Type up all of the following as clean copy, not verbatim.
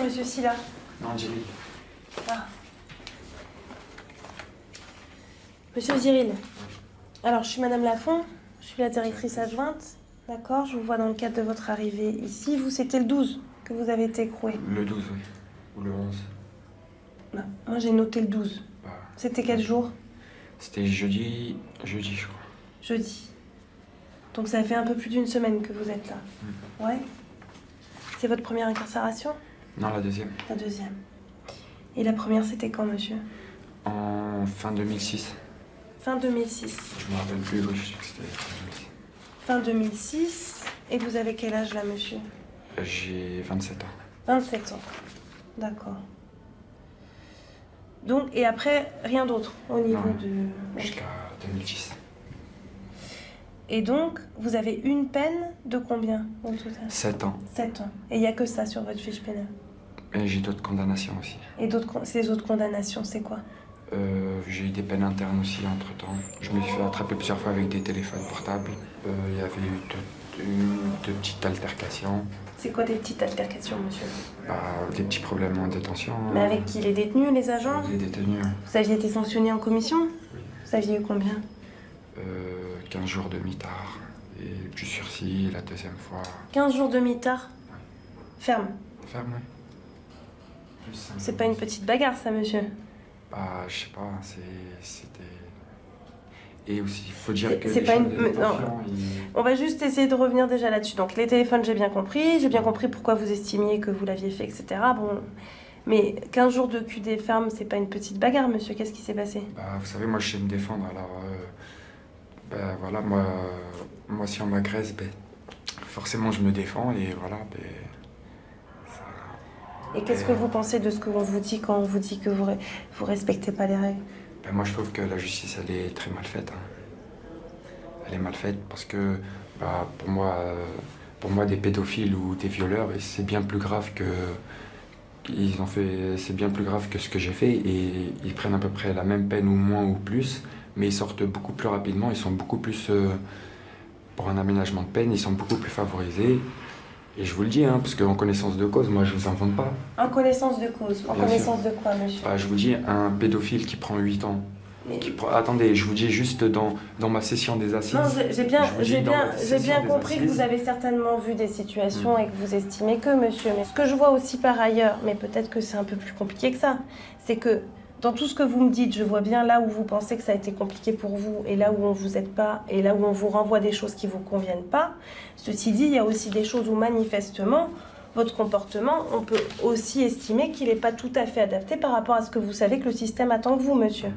c'est monsieur Silla. Non, Jerry. Ah. Monsieur Cyril. Alors, je suis Madame Lafont, je suis la directrice adjointe. D'accord, je vous vois dans le cadre de votre arrivée ici. Vous, c'était le 12 que vous avez été écroué. Le 12, oui. Ou le 11. Non, moi j'ai noté le 12. Bah, C'était quel jour? C'était jeudi, je crois. Jeudi. Donc ça fait un peu plus d'une semaine que vous êtes là. Ouais. C'est votre première incarcération? Non, la deuxième. La deuxième. Et la première, c'était quand, monsieur? En fin 2006. Fin 2006. Je me rappelle plus, oui, je sais que c'était fin 2006. Fin 2006. Et vous avez quel âge là, monsieur? J'ai 27 ans. 27 ans. D'accord. Donc, et après, rien d'autre au niveau Non, de... jusqu'à 2010. Et donc, vous avez une peine de combien au total? 7 ans. 7 ans. Et il n'y a que ça sur votre fiche pénale? Et j'ai d'autres condamnations aussi. Et ces autres condamnations, c'est quoi? J'ai eu des peines internes aussi entre-temps. Je me suis fait attraper plusieurs fois avec des téléphones portables. Il y avait eu deux petites altercations. C'est quoi des petites altercations, monsieur? Des petits problèmes en détention. Mais avec qui? Les détenus, les agents? Les détenus. Vous aviez été sanctionné en commission? Oui. Vous aviez eu combien? 15 jours de mitard et du sursis la deuxième fois. 15 jours de mitard? Ouais. Ferme. Ferme, oui. Plus 5 C'est pas une petite bagarre, ça, monsieur? Je sais pas, c'était... Et aussi, il faut dire que c'est les pas gens une- de non. détention, On va juste essayer de revenir déjà là-dessus. Donc, les téléphones, j'ai bien compris pourquoi vous estimiez que vous l'aviez fait, etc. Bon, mais 15 jours de QD ferme, c'est pas une petite bagarre, monsieur. Qu'est-ce qui s'est passé? vous savez, moi je sais me défendre, alors voilà, moi si on m'agresse, forcément je me défends et voilà, ça... Et qu'est-ce que vous pensez de ce que l'on vous dit quand on vous dit que vous respectez pas les règles? Moi je trouve que la justice elle est très mal faite. Hein. Elle est mal faite parce que pour moi des pédophiles ou des violeurs, c'est bien plus grave que c'est bien plus grave que ce que j'ai fait et ils prennent à peu près la même peine ou moins ou plus, mais ils sortent beaucoup plus rapidement, ils sont beaucoup plus pour un aménagement de peine, ils sont beaucoup plus favorisés. Et je vous le dis, hein, parce qu'en connaissance de cause, moi je ne vous invente pas. En connaissance de cause. En Bien connaissance sûr. de quoi, monsieur? Je vous dis, un pédophile qui prend 8 ans. Mais- Attendez, je vous dis juste dans ma session des assises. Non, j'ai bien compris que vous avez... avez certainement vu des situations et que vous estimez que, monsieur. Mais ce que je vois aussi par ailleurs, mais peut-être que c'est un peu plus compliqué que ça, c'est que dans tout ce que vous me dites, je vois bien là où vous pensez que ça a été compliqué pour vous et là où on vous aide pas et là où on vous renvoie des choses qui vous conviennent pas. Ceci dit, il y a aussi des choses où manifestement, votre comportement, on peut aussi estimer qu'il n'est pas tout à fait adapté par rapport à ce que vous savez que le système attend de vous, monsieur.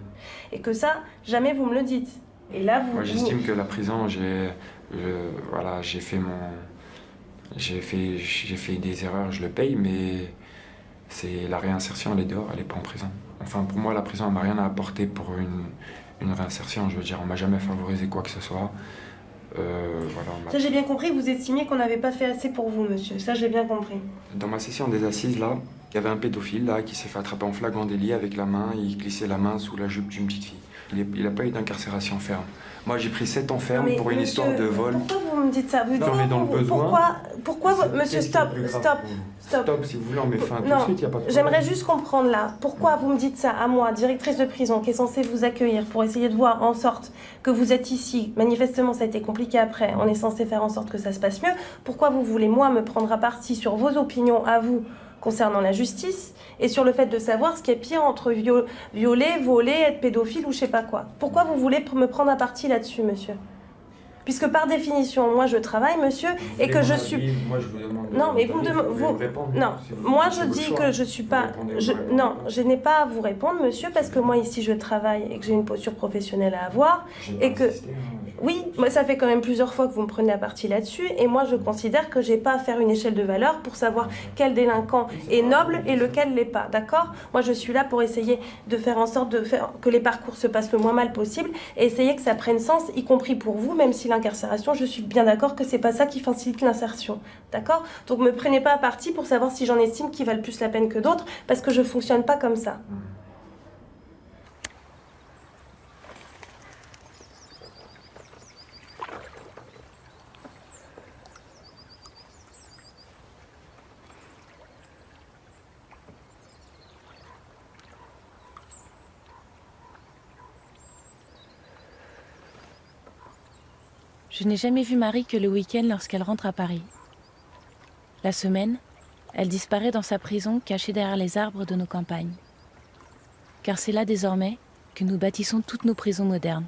Et que ça, jamais vous me le dites. Et là, Moi j'estime que la prison, j'ai fait des erreurs, je le paye, mais c'est la réinsertion, elle est dehors, elle n'est pas en prison. Enfin, pour moi, la prison, elle m'a rien à apporter pour une réinsertion. Je veux dire, on m'a jamais favorisé quoi que ce soit. Ça, j'ai bien compris, vous estimiez qu'on n'avait pas fait assez pour vous, monsieur. Ça, j'ai bien compris. Dans ma session des assises, là, il y avait un pédophile là, qui s'est fait attraper en flagrant délit avec la main, il glissait la main sous la jupe d'une petite fille. Il n'a pas eu d'incarcération ferme. Moi, j'ai pris 7 ans ferme Mais pour une monsieur, histoire de vol. Pourquoi vous me dites ça? Non, mais dans le besoin, pourquoi monsieur, stop. Stop, si vous voulez, on met fin tout de Non, suite, il n'y a pas de problème. j'aimerais juste comprendre là, pourquoi vous me dites ça à moi, directrice de prison, qui est censée vous accueillir pour essayer de voir en sorte que vous êtes ici. Manifestement, ça a été compliqué après, on est censé faire en sorte que ça se passe mieux. Pourquoi vous voulez, moi, me prendre à partie sur vos opinions à vous concernant la justice et sur le fait de savoir ce qui est pire entre violer, voler, être pédophile ou je sais pas quoi? Pourquoi vous voulez me prendre à partie là-dessus, monsieur? Puisque par définition, moi je travaille, monsieur, et que je suis... Moi, je vous demande Non, mais vous me demandez... Non, moi je dis que je suis pas... Non, je n'ai pas à vous répondre, monsieur, parce que moi ici je travaille et que j'ai une posture professionnelle à avoir, et que... Oui, moi ça fait quand même plusieurs fois que vous me prenez la partie là-dessus, et moi je considère que j'ai pas à faire une échelle de valeur pour savoir quel délinquant est noble et lequel l'est pas, d'accord? Moi je suis là pour essayer de faire en sorte de faire que les parcours se passent le moins mal possible, et essayer que ça prenne sens, y compris pour vous, même si l'incarcération, je suis bien d'accord que c'est pas ça qui facilite l'insertion, d'accord? Donc me prenez pas à partie pour savoir si j'en estime qui valent plus la peine que d'autres, parce que je fonctionne pas comme ça. Je n'ai jamais vu Marie que le week-end lorsqu'elle rentre à Paris. La semaine, elle disparaît dans sa prison cachée derrière les arbres de nos campagnes. Car c'est là désormais que nous bâtissons toutes nos prisons modernes.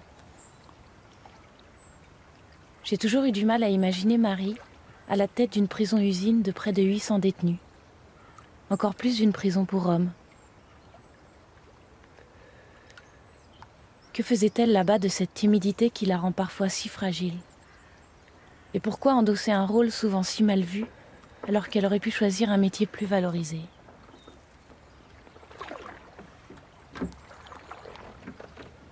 J'ai toujours eu du mal à imaginer Marie à la tête d'une prison-usine de près de 800 détenus. Encore plus d'une prison pour hommes. Que faisait-elle là-bas de cette timidité qui la rend parfois si fragile? Et pourquoi endosser un rôle souvent si mal vu, alors qu'elle aurait pu choisir un métier plus valorisé?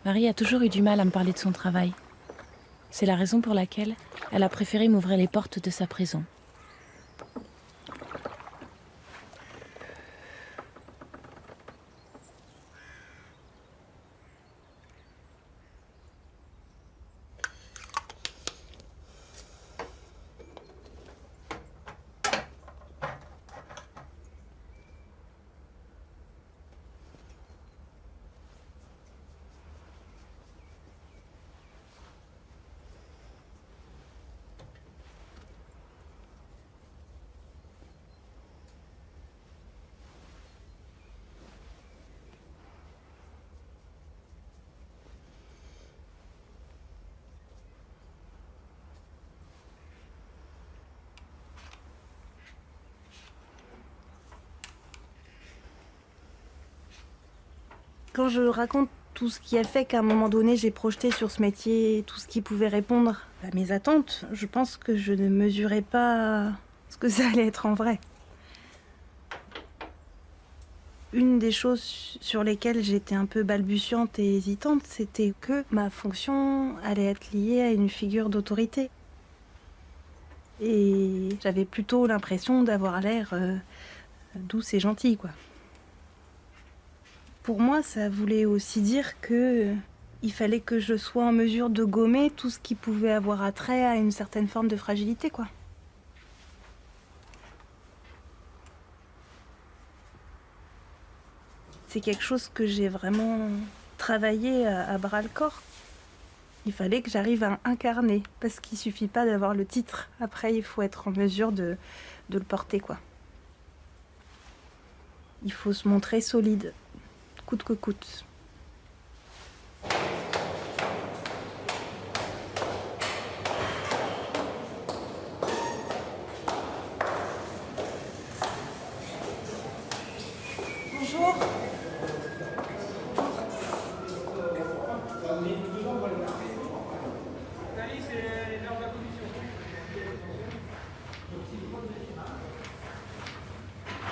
Marie a toujours eu du mal à me parler de son travail. C'est la raison pour laquelle elle a préféré m'ouvrir les portes de sa prison. Quand je raconte tout ce qui a fait qu'à un moment donné, j'ai projeté sur ce métier tout ce qui pouvait répondre à mes attentes, je pense que je ne mesurais pas ce que ça allait être en vrai. Une des choses sur lesquelles j'étais un peu balbutiante et hésitante, c'était que ma fonction allait être liée à une figure d'autorité. Et j'avais plutôt l'impression d'avoir l'air douce et gentille, quoi. Pour moi, ça voulait aussi dire que il fallait que je sois en mesure de gommer tout ce qui pouvait avoir attrait à une certaine forme de fragilité, quoi. C'est quelque chose que j'ai vraiment travaillé à bras-le-corps. Il fallait que j'arrive à incarner, parce qu'il suffit pas d'avoir le titre. Après, il faut être en mesure de le porter, quoi. Il faut se montrer solide. Coûte que coûte. Bonjour.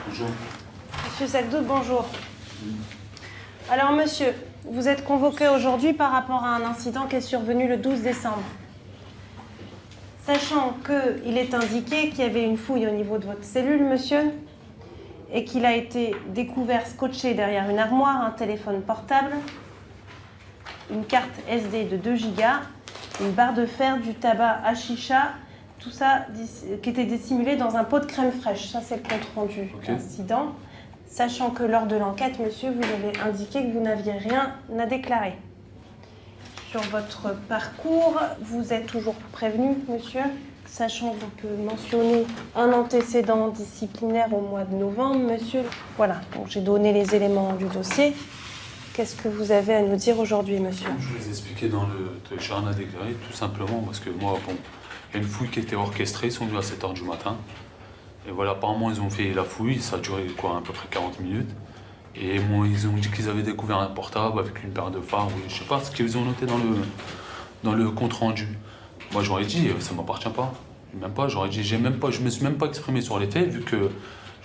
Bonjour. Monsieur Sacdoud, bonjour. Alors monsieur, vous êtes convoqué aujourd'hui par rapport à un incident qui est survenu le 12 décembre. Sachant qu'il est indiqué qu'il y avait une fouille au niveau de votre cellule, monsieur, et qu'il a été découvert scotché derrière une armoire, un téléphone portable, une carte SD de 2 gigas, une barre de fer, du tabac à chicha, tout ça qui était dissimulé dans un pot de crème fraîche. Ça, c'est le compte rendu d'incident. Sachant que lors de l'enquête, monsieur, vous avez indiqué que vous n'aviez rien à déclarer. Sur votre parcours, vous êtes toujours prévenu, monsieur, sachant qu'on peut mentionner un antécédent disciplinaire au mois de novembre, monsieur. Voilà, donc j'ai donné les éléments du dossier. Qu'est-ce que vous avez à nous dire aujourd'hui, monsieur? Je vous ai expliqué dans le truc, j'ai rien à déclarer, tout simplement parce que moi, bon, il y a une fouille qui a été orchestrée, ils sont venus à 7h du matin. Et voilà, apparemment, ils ont fait la fouille, ça a duré quoi, à peu près 40 minutes. Et moi, ils ont dit qu'ils avaient découvert un portable avec une paire de phares, ou je sais pas ce qu'ils ont noté dans le compte rendu. Moi, j'aurais dit, ça m'appartient pas. Même pas, j'aurais dit, je me suis même pas exprimé sur les faits, vu que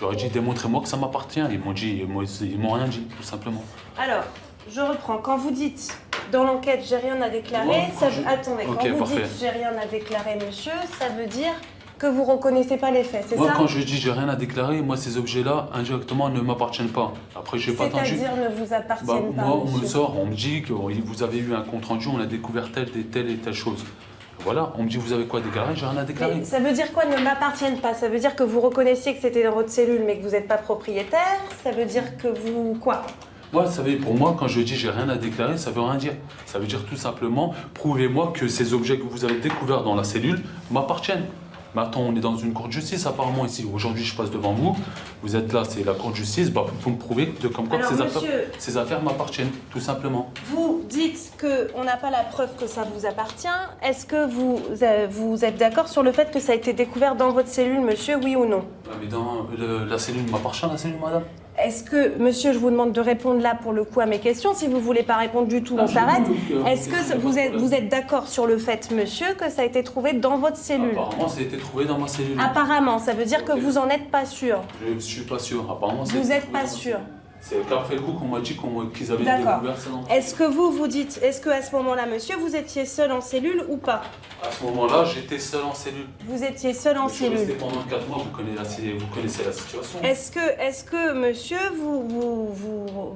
j'aurais dit, démontrez-moi que ça m'appartient. Ils m'ont dit, ils m'ont rien dit, tout simplement. Alors, je reprends. Quand vous dites, dans l'enquête, j'ai rien à déclarer, Ouais, attendez, okay, quand vous dites, j'ai rien à déclarer, monsieur, ça veut dire que vous reconnaissez pas les faits, c'est ça? Moi, quand je dis j'ai rien à déclarer, moi, ces objets-là, indirectement, ne m'appartiennent pas. Après, j'ai pas attendu. C'est-à-dire ne vous appartiennent pas, moi, on monsieur. me sort, on me dit que vous avez eu un compte rendu, on a découvert telle et telle chose. Voilà, on me dit vous avez quoi à déclarer, j'ai rien à déclarer. Mais ça veut dire quoi, ne m'appartiennent pas? Ça veut dire que vous reconnaissiez que c'était dans votre cellule, mais que vous n'êtes pas propriétaire? Ça veut dire que vous... quoi? Moi, vous savez, pour moi, quand je dis j'ai rien à déclarer, ça veut rien dire. Ça veut dire tout simplement, prouvez-moi que ces objets que vous avez découverts dans la cellule m'appartiennent. Mais attends, on est dans une cour de justice apparemment ici. Aujourd'hui, je passe devant vous. Vous êtes là, c'est la cour de justice. Bah, vous me prouvez que comme quoi Alors, ces affaires m'appartiennent, tout simplement. Vous dites qu'on n'a pas la preuve que ça vous appartient. Est-ce que vous êtes d'accord sur le fait que ça a été découvert dans votre cellule, monsieur, oui ou non? Mais dans la cellule m'appartient, la cellule, madame? Est-ce que, monsieur, je vous demande de répondre là pour le coup à mes questions. Si vous ne voulez pas répondre du tout, on s'arrête. Est-ce que vous êtes d'accord sur le fait, monsieur, que ça a été trouvé dans votre cellule? Apparemment, ça a été trouvé dans ma cellule. Apparemment, ça veut dire que vous n'en êtes pas sûr. Je ne suis pas sûr. Apparemment, Vous n'êtes pas sûr. C'est qu'après le coup qu'on m'a dit qu'ils avaient D'accord. découvert ça. Est-ce que vous dites, est-ce qu'à ce moment-là, monsieur, vous étiez seul en cellule ou pas? À ce moment-là, j'étais seul en cellule. Vous étiez seul en Je suis resté cellule. pendant 4 mois, vous connaissez la situation. Est-ce que monsieur, vous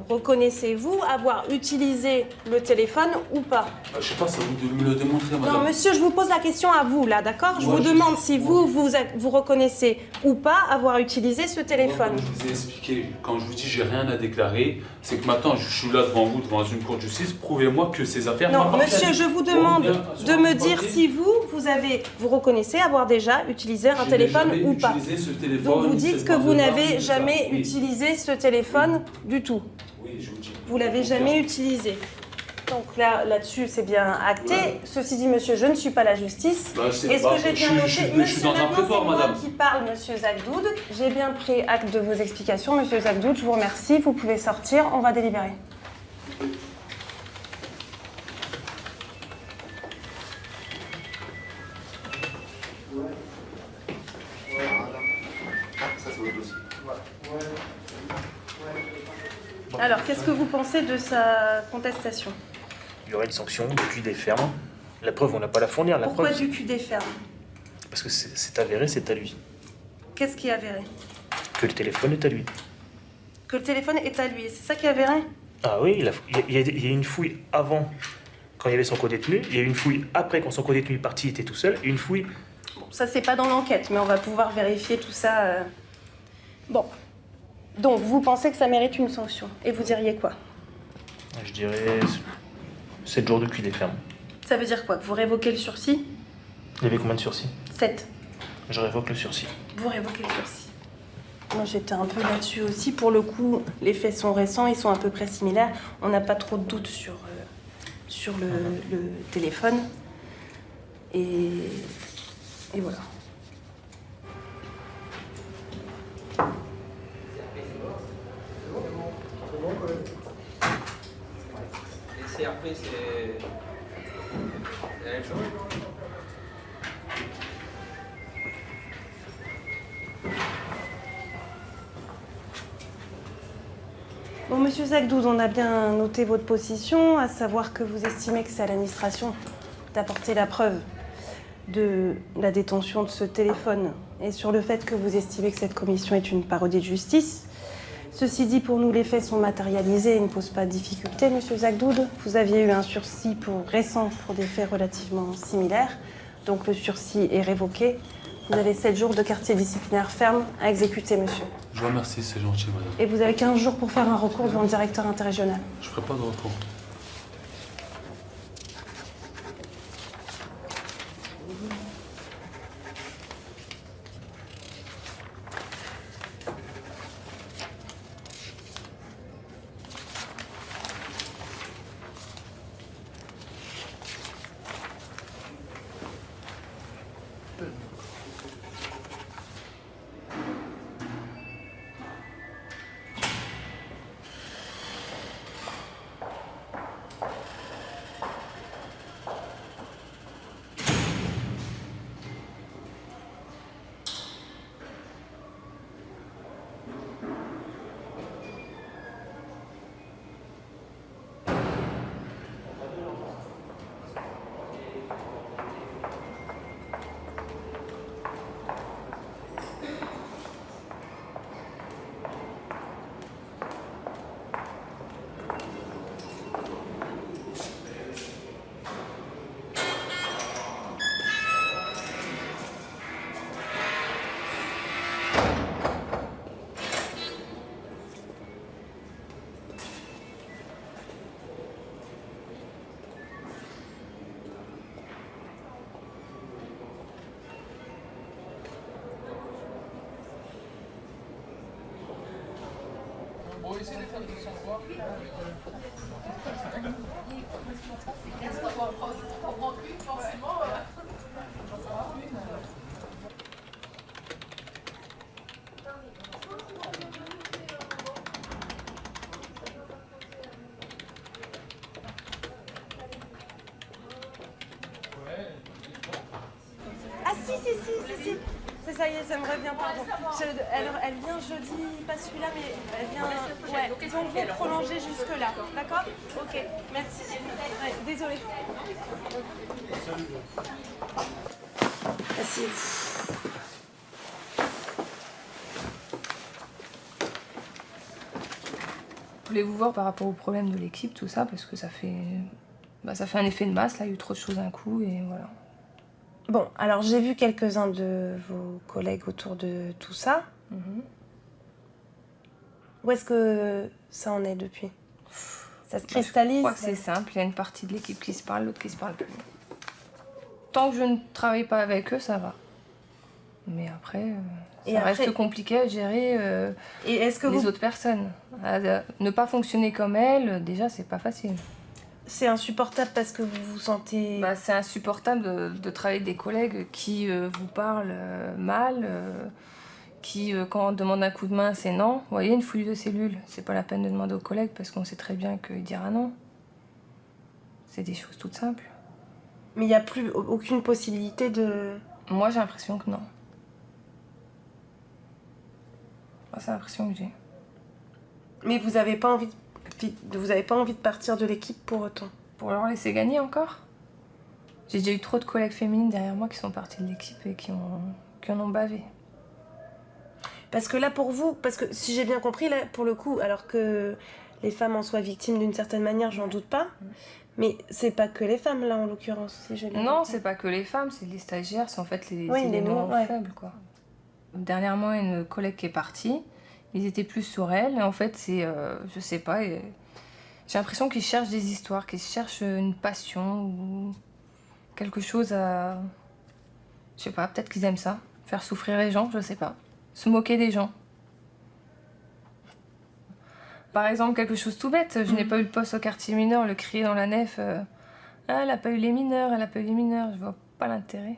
reconnaissez-vous avoir utilisé le téléphone ou pas? Je sais pas, ça vous de me le démontrer, madame. Non, monsieur, je vous pose la question à vous, là, d'accord? Je vous demande si vous reconnaissez ou pas avoir utilisé ce téléphone. Moi, comme je vous ai expliqué, quand je vous dis j'ai rien à déclarer, c'est que maintenant je suis là devant vous, devant une cour de justice, prouvez-moi que ces affaires Non, m'appartiennent. monsieur, je vous demande de me dire si vous reconnaissez avoir déjà utilisé un téléphone ou pas. Ce téléphone, Donc vous dites que vous n'avez jamais oui. utilisé ce téléphone du tout. Oui, je vous dis. Vous l'avez jamais utilisé. Donc là-dessus, c'est bien acté. Ouais. Ceci dit, monsieur, je ne suis pas la justice. Est-ce que j'ai bien noté? Je suis Monsieur, dans un maintenant, prétoire, c'est moi madame. qui parle, monsieur Zagdoud. J'ai bien pris acte de vos explications, monsieur Zagdoud. Je vous remercie. Vous pouvez sortir. On va délibérer. Alors, qu'est-ce que vous pensez de sa contestation? Il y aurait une sanction, du QI des fermes. La preuve, on n'a pas à la fournir. La Pourquoi preuve, du cul des fermes? parce que c'est avéré, c'est à lui. Qu'est-ce qui est avéré? Que le téléphone est à lui. Que le téléphone est à lui. C'est ça qui est avéré? Ah oui, il y a une fouille avant, quand il y avait son co-détenu. Il y a eu une fouille après, quand son co-détenu est parti, il était tout seul. Et une fouille... Bon, ça, c'est pas dans l'enquête, mais on va pouvoir vérifier tout ça. Bon. Donc, vous pensez que ça mérite une sanction. Et vous diriez quoi? Je dirais 7 jours de QI des fermes. Ça veut dire quoi? Que vous révoquez le sursis? Il y avait combien de sursis? 7. Je révoque le sursis. Vous révoquez le sursis. Moi, j'étais un peu là-dessus aussi. Pour le coup, les faits sont récents, ils sont à peu près similaires. On n'a pas trop de doutes sur le téléphone. Et voilà. Et après, c'est la même chose. Bon, monsieur Zagdoud, on a bien noté votre position, à savoir que vous estimez que c'est à l'administration d'apporter la preuve de la détention de ce téléphone et sur le fait que vous estimez que cette commission est une parodie de justice. Ceci dit, pour nous, les faits sont matérialisés et ne posent pas de difficulté, monsieur Zagdoud. Vous aviez eu un sursis récent pour des faits relativement similaires, donc le sursis est révoqué. Vous avez 7 jours de quartier disciplinaire ferme à exécuter, monsieur. Je vous remercie, c'est gentil, madame. Et vous avez 15 jours pour faire un recours devant le directeur interrégional. Je ferai pas de recours. Ah si. C'est ça y est, ça me revient, pardon. Elle vient jeudi, pas celui-là, mais elle vient... Ouais, donc vous prolongez jusque-là, d'accord? Ok, merci. Ouais, désolée. Asseyez-vous. Je voulais vous voir par rapport au problème de l'équipe, tout ça, parce que ça fait un effet de masse, là, il y a eu trop de choses d'un coup, et voilà. Bon, alors j'ai vu quelques-uns de vos collègues autour de tout ça. Où est-ce que ça en est depuis? Ça se cristallise? Je crois que c'est simple, il y a une partie de l'équipe qui se parle, l'autre qui se parle plus. Tant que je ne travaille pas avec eux, ça va. Mais après, ça reste compliqué à gérer et est-ce que les autres personnes. Ne pas fonctionner comme elles, déjà, c'est pas facile. C'est insupportable parce que vous vous sentez... C'est insupportable de travailler avec des collègues qui vous parlent mal, qui, quand on demande un coup de main, c'est non. Vous voyez, une fouille de cellules, c'est pas la peine de demander aux collègues parce qu'on sait très bien qu'il dira non. C'est des choses toutes simples. Mais il n'y a plus aucune possibilité de... Moi, j'ai l'impression que non. Moi, c'est l'impression que j'ai. Mais vous n'avez pas envie de partir de l'équipe pour autant? Pour leur laisser gagner encore? J'ai déjà eu trop de collègues féminines derrière moi qui sont parties de l'équipe et qui en ont bavé. Parce que là, pour vous, parce que si j'ai bien compris, là, pour le coup, alors que les femmes en soient victimes d'une certaine manière, j'en doute pas, mais c'est pas que les femmes, là, en l'occurrence, si j'ai bien Non, compris. c'est pas que les femmes, c'est les stagiaires, c'est en fait les oui, éléments ouais. faibles, quoi. Dernièrement, une collègue qui est partie, ils étaient plus sur elle, et en fait, c'est, je sais pas, j'ai l'impression qu'ils cherchent des histoires, qu'ils cherchent une passion ou quelque chose à... Je sais pas, peut-être qu'ils aiment ça, faire souffrir les gens, je sais pas. Se moquer des gens. Par exemple, quelque chose tout bête, je n'ai pas eu le poste au quartier mineur, le crier dans la nef, ah, elle a pas eu les mineurs, je vois pas l'intérêt.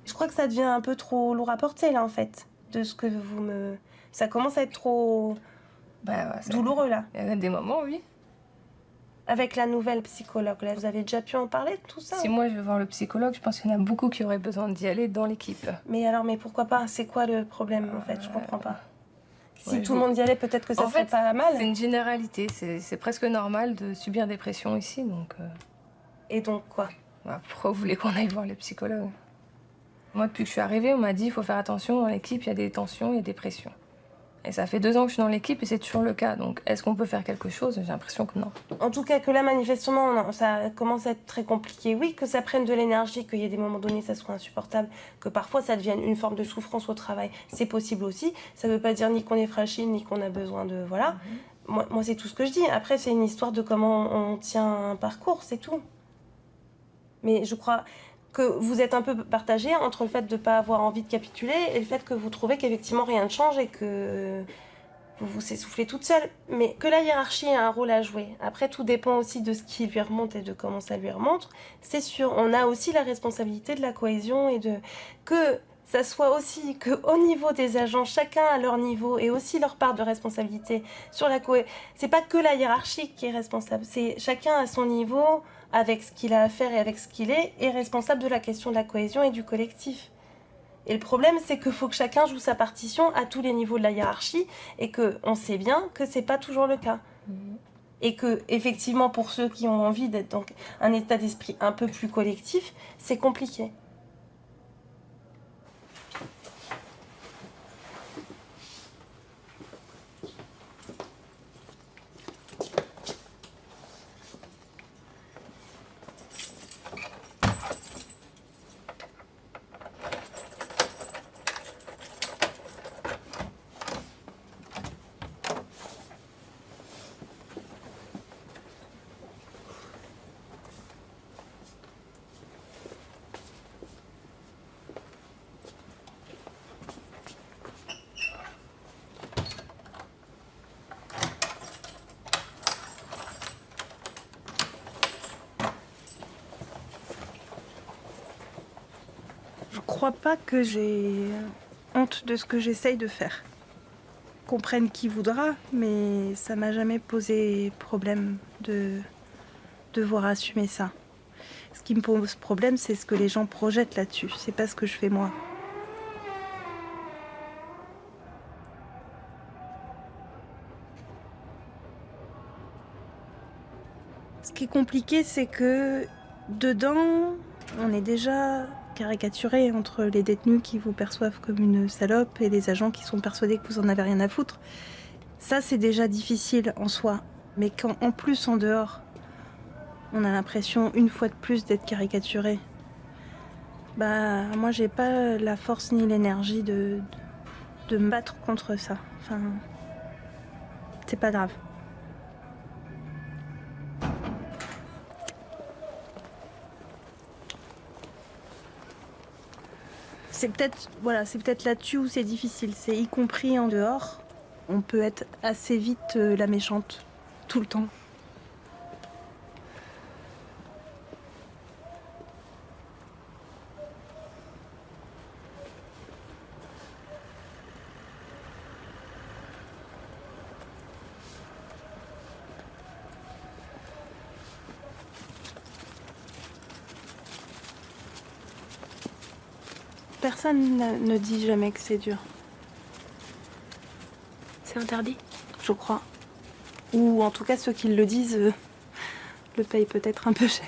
Je crois que ça devient un peu trop lourd à porter, là, en fait, de ce que vous me... Ça commence à être trop douloureux, là. Il y a des moments, oui. Avec la nouvelle psychologue, là, vous avez déjà pu en parler de tout ça? Si moi je vais voir le psychologue, je pense qu'il y en a beaucoup qui auraient besoin d'y aller dans l'équipe. Mais alors, mais pourquoi pas? C'est quoi le problème, en fait? Je comprends pas. Si Ouais, tout le monde y allait, peut-être que ça serait pas mal. C'est une généralité, c'est presque normal de subir des pressions ici, donc... Et donc quoi? Pourquoi vous voulez qu'on aille voir le psychologue? Moi, depuis que je suis arrivée, on m'a dit il faut faire attention, dans l'équipe, il y a des tensions, il y a des pressions. Et ça fait 2 ans que je suis dans l'équipe et c'est toujours le cas. Donc, est-ce qu'on peut faire quelque chose? J'ai l'impression que non. En tout cas, que là, manifestement, non, ça commence à être très compliqué. Oui, que ça prenne de l'énergie, qu'il y ait des moments donnés, ça soit insupportable, que parfois ça devienne une forme de souffrance au travail. C'est possible aussi. Ça veut pas dire ni qu'on est fragile, ni qu'on a besoin de... Voilà. Moi, c'est tout ce que je dis. Après, c'est une histoire de comment on tient un parcours, c'est tout. Mais je crois que vous êtes un peu partagé entre le fait de ne pas avoir envie de capituler et le fait que vous trouvez qu'effectivement rien ne change et que vous vous essoufflez toute seule. Mais que la hiérarchie a un rôle à jouer. Après, tout dépend aussi de ce qui lui remonte et de comment ça lui remonte. C'est sûr, on a aussi la responsabilité de la cohésion et de... que ça soit aussi qu'au niveau des agents, chacun à leur niveau et aussi leur part de responsabilité sur la cohésion. C'est pas que la hiérarchie qui est responsable, c'est chacun à son niveau, avec ce qu'il a à faire et avec ce qu'il est responsable de la question de la cohésion et du collectif. Et le problème, c'est qu'il faut que chacun joue sa partition à tous les niveaux de la hiérarchie et qu'on sait bien que c'est pas toujours le cas. Et que, effectivement, pour ceux qui ont envie d'être dans un état d'esprit un peu plus collectif, c'est compliqué. crois pas que j'ai honte de ce que j'essaye de faire. Comprenne qui voudra, mais ça m'a jamais posé problème de devoir assumer ça. Ce qui me pose problème, c'est ce que les gens projettent là-dessus. C'est pas ce que je fais moi. Ce qui est compliqué, c'est que dedans, on est déjà caricaturé entre les détenus qui vous perçoivent comme une salope et les agents qui sont persuadés que vous en avez rien à foutre. Ça, c'est déjà difficile en soi. Mais quand, en plus, en dehors, on a l'impression, une fois de plus, d'être caricaturé, bah, moi, j'ai pas la force ni l'énergie de me battre contre ça. Enfin, c'est pas grave. C'est peut-être là-dessus où c'est difficile. C'est y compris en dehors. On peut être assez vite la méchante, tout le temps. Personne ne dit jamais que c'est dur. C'est interdit? Je crois. Ou en tout cas, ceux qui le disent le payent peut-être un peu cher.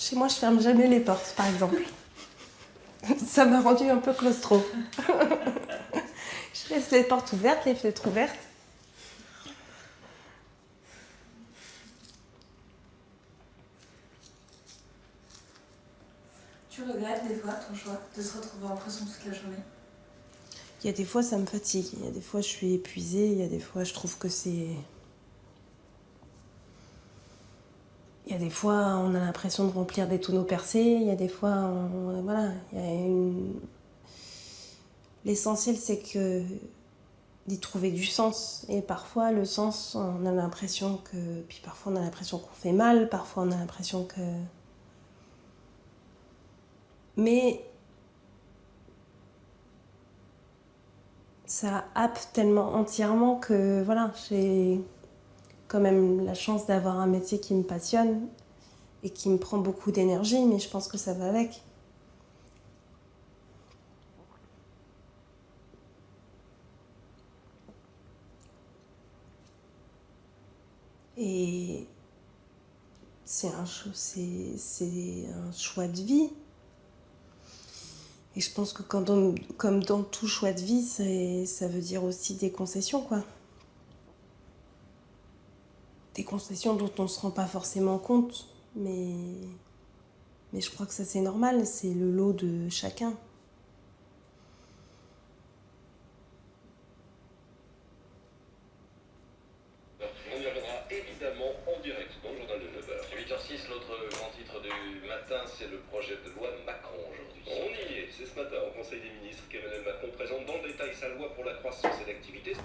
Chez moi, je ferme jamais les portes, par exemple. Ça m'a rendu un peu claustro. Je laisse les portes ouvertes, les fenêtres ouvertes. Tu regrettes des fois ton choix de se retrouver en prison toute la journée? Il y a des fois, ça me fatigue. Il y a des fois, je suis épuisée. Il y a des fois, je trouve que c'est... Il y a des fois, on a l'impression de remplir des tonneaux percés. Il y a des fois, voilà, il y a une... L'essentiel, c'est que d'y trouver du sens. Et parfois, le sens, on a l'impression que... Puis parfois, on a l'impression qu'on fait mal. Parfois, on a l'impression que... Mais... ça happe tellement entièrement que, voilà, j'ai quand même la chance d'avoir un métier qui me passionne et qui me prend beaucoup d'énergie, mais je pense que ça va avec. Et c'est un choix de vie. Et je pense que comme dans tout choix de vie, ça veut dire aussi des concessions, quoi. Des concessions dont on ne se rend pas forcément compte, mais je crois que ça c'est normal, c'est le lot de chacun. On y reviendra évidemment. évidemment en direct dans le journal de 9h. 8h06, l'autre grand titre du matin, c'est le projet de loi Macron aujourd'hui. On y est, c'est ce matin au Conseil des ministres qu'Emmanuel Macron présente dans le détail sa loi pour la croissance et l'activité.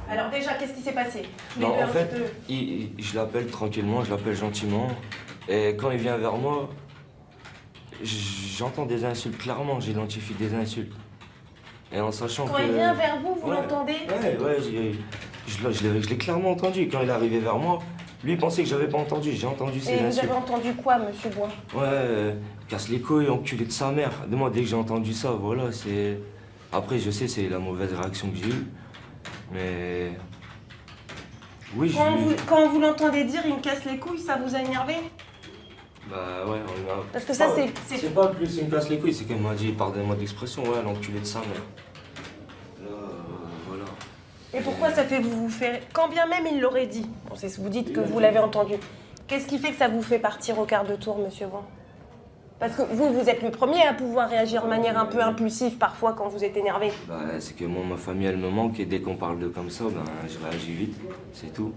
Alors déjà, qu'est-ce qui s'est passé? Non, en fait, je l'appelle tranquillement, je l'appelle gentiment. Et quand il vient vers moi, j'entends des insultes, clairement, j'identifie des insultes. Et en sachant Quand que... il vient vers vous, vous l'entendez? Ouais, je l'ai clairement entendu. Quand il est arrivé vers moi, lui il pensait que j'avais pas entendu, j'ai entendu ses Et insultes. vous avez entendu quoi, monsieur Bois? Ouais, casse les couilles, enculé de sa mère. De moi, dès que j'ai entendu ça, voilà, c'est... Après, je sais, c'est la mauvaise réaction que j'ai eue. Mais... Oui, Quand vous l'entendez dire, il me casse les couilles, ça vous a énervé? Bah ouais, on a... Parce que ça, c'est... C'est pas plus il me casse les couilles, c'est qu'elle m'a dit, pardonnez-moi d'expression, ouais, l'enculé de sa mère. Là, voilà. Et pourquoi ça fait vous faire... Quand bien même il l'aurait dit, bon, c'est ce que vous dites que vous l'avez entendu, qu'est-ce qui fait que ça vous fait partir au quart de tour, monsieur Bois? Parce que vous êtes le premier à pouvoir réagir de manière un peu impulsive parfois quand vous êtes énervé. Bah, c'est que moi, ma famille, elle me manque et dès qu'on parle de comme ça, ben, je réagis vite, c'est tout.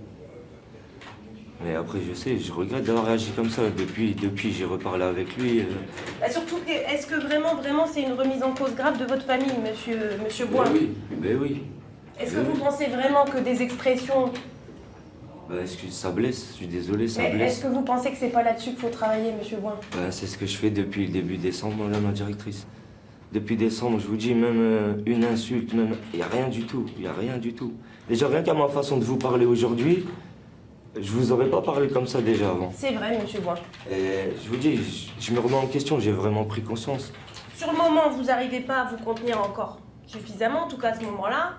Mais après, je sais, je regrette d'avoir réagi comme ça. Depuis j'ai reparlé avec lui. Bah, surtout, est-ce que vraiment, c'est une remise en cause grave de votre famille, monsieur Bois? Ben oui. Est-ce que vous pensez vraiment que des expressions... Bah, excuse, ça blesse, je suis désolé, ça Mais blesse. est-ce que vous pensez que c'est pas là-dessus qu'il faut travailler, monsieur Bois? Bah, c'est ce que je fais depuis le début décembre, madame la directrice. Depuis décembre, je vous dis, même une insulte, même... Il n'y a rien du tout, il n'y a rien du tout. Déjà, rien qu'à ma façon de vous parler aujourd'hui, je vous aurais pas parlé comme ça déjà avant. C'est vrai, monsieur Bois. Et je vous dis, je me remets en question, j'ai vraiment pris conscience. Sur le moment, vous n'arrivez pas à vous contenir encore suffisamment, en tout cas à ce moment-là,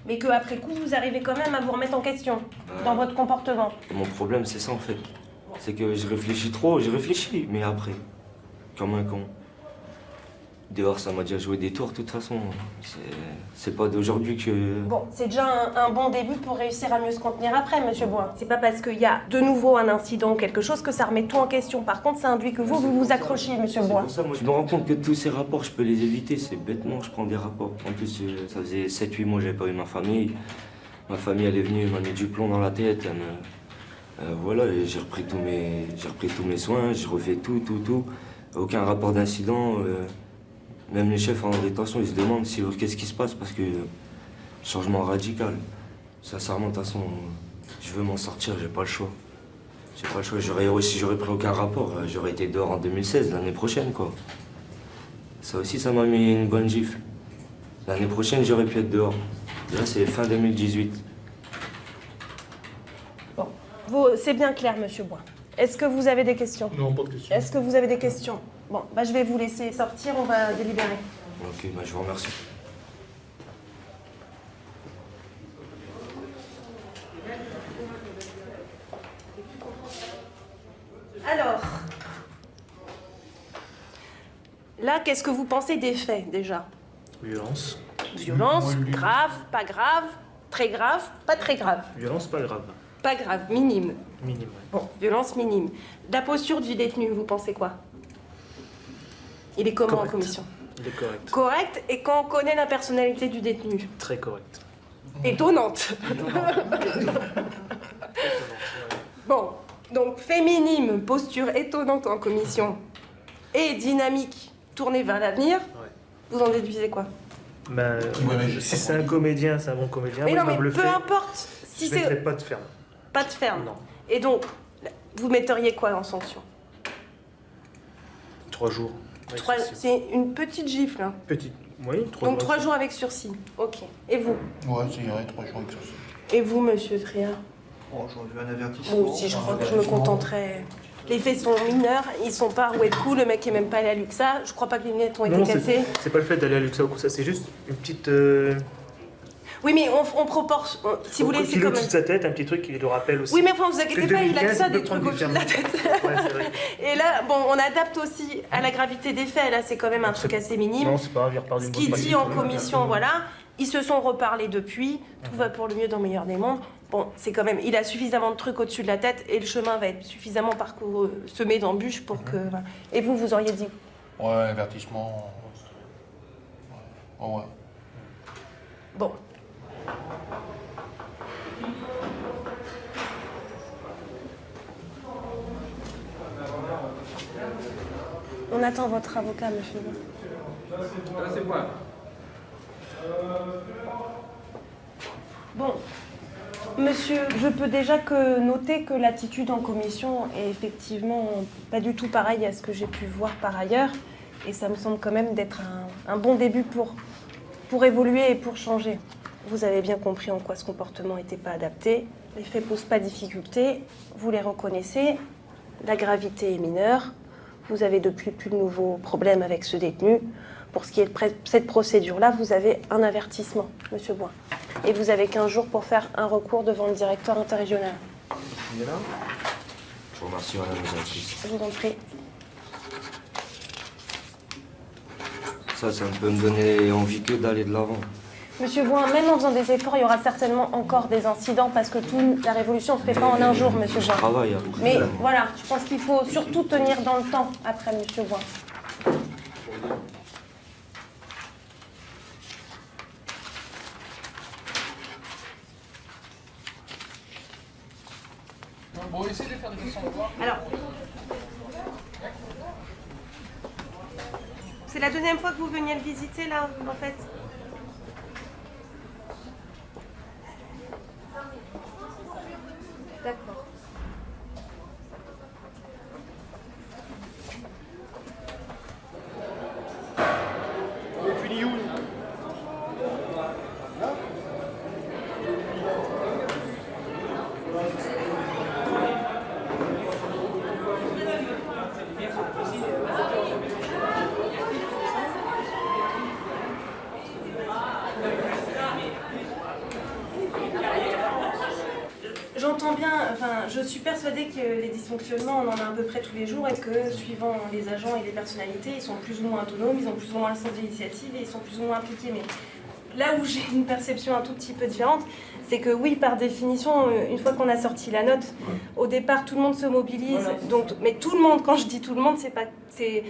mais qu'après coup, vous arrivez quand même à vous remettre en question dans votre comportement. Mon problème, c'est ça en fait. C'est que je réfléchis trop, j'ai réfléchi, mais après, comme un con. Dehors, ça m'a déjà joué des tours, de toute façon. C'est pas d'aujourd'hui que... Bon, c'est déjà un bon début pour réussir à mieux se contenir après, monsieur Bois. C'est pas parce qu'il y a de nouveau un incident ou quelque chose que ça remet tout en question. Par contre, ça induit que vous vous accrochiez, monsieur Bois. C'est pour ça, moi, je me rends compte que tous ces rapports, je peux les éviter. C'est bêtement, je prends des rapports. En plus, ça faisait 7-8 mois que j'avais pas eu ma famille. Ma famille, elle est venue, elle m'a mis du plomb dans la tête. Voilà, et j'ai repris tous mes soins, j'ai refait tout. Aucun rapport d'incident. Même les chefs en détention, ils se demandent qu'est-ce qui se passe parce que changement radical. Sincèrement, de toute façon, je veux m'en sortir, j'ai pas le choix. Si j'aurais pris aucun rapport, j'aurais été dehors en 2016, l'année prochaine, quoi. Ça aussi, ça m'a mis une bonne gifle. L'année prochaine, j'aurais pu être dehors. Là, c'est fin 2018. Bon, c'est bien clair, monsieur Bois. Est-ce que vous avez des questions? Non, pas de questions. Est-ce que vous avez des questions? Bon, bah, je vais vous laisser sortir, on va délibérer. Ok, bah, je vous remercie. Alors, là, qu'est-ce que vous pensez des faits, déjà? Violence. Violence, grave, pas grave, très grave, pas très grave. Violence pas grave. Pas grave, minime. Minime, ouais. Bon, violence minime. La posture du détenu, vous pensez quoi? Il est comment Correct. en commission? Il est correct. Correct, et quand on connaît la personnalité du détenu? Très correct. Étonnante. Bon, donc fait minime, posture étonnante en commission et dynamique tournée vers l'avenir, Ouais. vous en déduisez quoi? Si c'est un comédien, c'est un bon comédien. Mais moi, non, il va mais bluffer. peu importe. Si Je ne mettrai c'est pas de ferme. pas de ferme. Non. Et donc, vous metteriez quoi en sanction? 3 jours. C'est une petite gifle. Hein. Petite. Oui, 3 Donc 3 jours avec sursis. Ok. Et vous? Ouais, ça irait, 3 jours avec sursis. Et vous, monsieur Triard? Oh, j'aurais vu un avertissement. Moi aussi, je crois que je me contenterais. Les faits sont mineurs, ils sont pas roués de coups, le mec est même pas allé à Luxa. Je crois pas que les lunettes ont été cassées. C'est pas le fait d'aller à Luxa ou ça, c'est juste une petite. Oui, mais on proportionne. Si vous voulez, c'est comme. Au-dessus de sa tête, un petit truc qui le rappelle aussi. Oui, mais enfin, vous inquiétez pas, il a que ça, des trucs au au-dessus de la tête. Et là, bon, on adapte aussi à la gravité des faits. Là, c'est quand même un truc assez minime. Non, c'est pas grave, il repart d'une Ce bonne qu'il pratique. dit en commission, voilà. Ils se sont reparlés depuis. Tout va pour le mieux dans le meilleur des mondes. Bon, c'est quand même. Il a suffisamment de trucs au-dessus de la tête et le chemin va être suffisamment parcouru, semé d'embûches pour que. Voilà. Et vous auriez dit? Ouais, avertissement. Ouais. Oh, ouais. Bon. On attend votre avocat, monsieur. C'est moi. Bon, monsieur, je peux déjà que noter que l'attitude en commission est effectivement pas du tout pareille à ce que j'ai pu voir par ailleurs. Et ça me semble quand même d'être un bon début pour évoluer et pour changer. Vous avez bien compris en quoi ce comportement n'était pas adapté. Les faits posent pas de difficulté, vous les reconnaissez. La gravité est mineure. Vous avez depuis plus de nouveaux problèmes avec ce détenu. Pour ce qui est de cette procédure-là, vous avez un avertissement, monsieur Boin. Et vous avez 15 jours pour faire un recours devant le directeur interrégional. Je vous remercie, madame la directrice. Je vous en prie. Ça ne peut me donner envie que d'aller de l'avant. Monsieur Boin, même en faisant des efforts, il y aura certainement encore des incidents parce que la révolution ne se fait pas en un jour, monsieur Boin. Je travaille à beaucoup. Mais voilà, je pense qu'il faut surtout tenir dans le temps après, monsieur Boin. Bon, essayez de faire des façons de voir. Alors, c'est la deuxième fois que vous veniez le visiter, là, en fait. D'accord. J'entends bien, enfin, je suis persuadée que les dysfonctionnements, on en a à peu près tous les jours et que, suivant les agents et les personnalités, ils sont plus ou moins autonomes, ils ont plus ou moins le sens de l'initiative et ils sont plus ou moins impliqués. Mais là où j'ai une perception un tout petit peu différente, c'est que oui, par définition, une fois qu'on a sorti la note, au départ, tout le monde se mobilise. Voilà, donc, mais tout le monde, quand je dis tout le monde, c'est pas, il